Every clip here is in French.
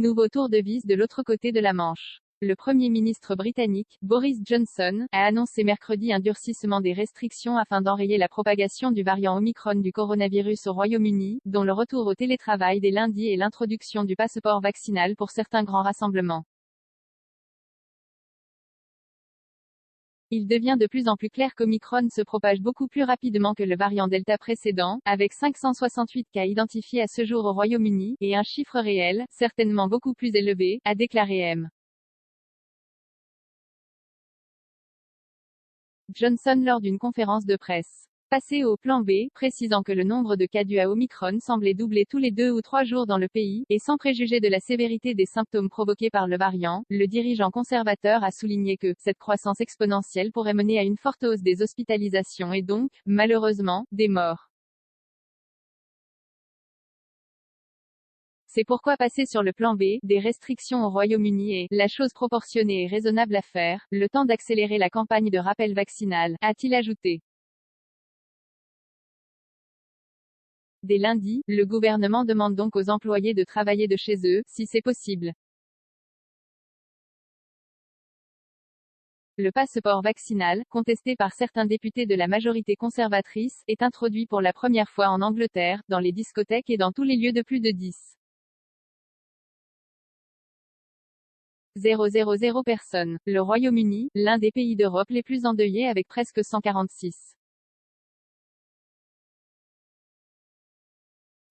Nouveau tour de vis de l'autre côté de la Manche. Le Premier ministre britannique, Boris Johnson, a annoncé mercredi un durcissement des restrictions afin d'enrayer la propagation du variant Omicron du coronavirus au Royaume-Uni, dont le retour au télétravail dès lundi et l'introduction du passeport vaccinal pour certains grands rassemblements. Il devient de plus en plus clair qu'Omicron se propage beaucoup plus rapidement que le variant Delta précédent, avec 568 cas identifiés à ce jour au Royaume-Uni, et un chiffre réel, certainement beaucoup plus élevé, a déclaré M. Johnson lors d'une conférence de presse. Passé au plan B, précisant que le nombre de cas dus à Omicron semblait doubler tous les 2 ou 3 jours dans le pays, et sans préjuger de la sévérité des symptômes provoqués par le variant, le dirigeant conservateur a souligné que cette croissance exponentielle pourrait mener à une forte hausse des hospitalisations et donc, malheureusement, des morts. C'est pourquoi passer sur le plan B, des restrictions au Royaume-Uni est la chose proportionnée et raisonnable à faire, le temps d'accélérer la campagne de rappel vaccinal, a-t-il ajouté. Dès lundi, le gouvernement demande donc aux employés de travailler de chez eux, si c'est possible. Le passeport vaccinal, contesté par certains députés de la majorité conservatrice, est introduit pour la première fois en Angleterre, dans les discothèques et dans tous les lieux de plus de 10. 000 personnes. Le Royaume-Uni, l'un des pays d'Europe les plus endeuillés avec presque 146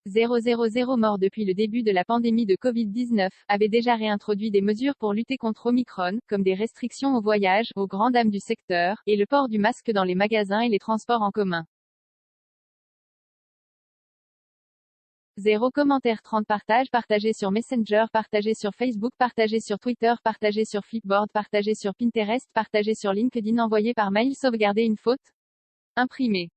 000 morts depuis le début de la pandémie de Covid-19, avait déjà réintroduit des mesures pour lutter contre Omicron, comme des restrictions au voyage, aux grandes dames du secteur, et le port du masque dans les magasins et les transports en commun. 0 commentaires 30 partages partagés sur Messenger, partagés sur Facebook, partagés sur Twitter, partagés sur Flipboard, partagés sur Pinterest, partagés sur LinkedIn, envoyé par mail, sauvegarder une faute, imprimé.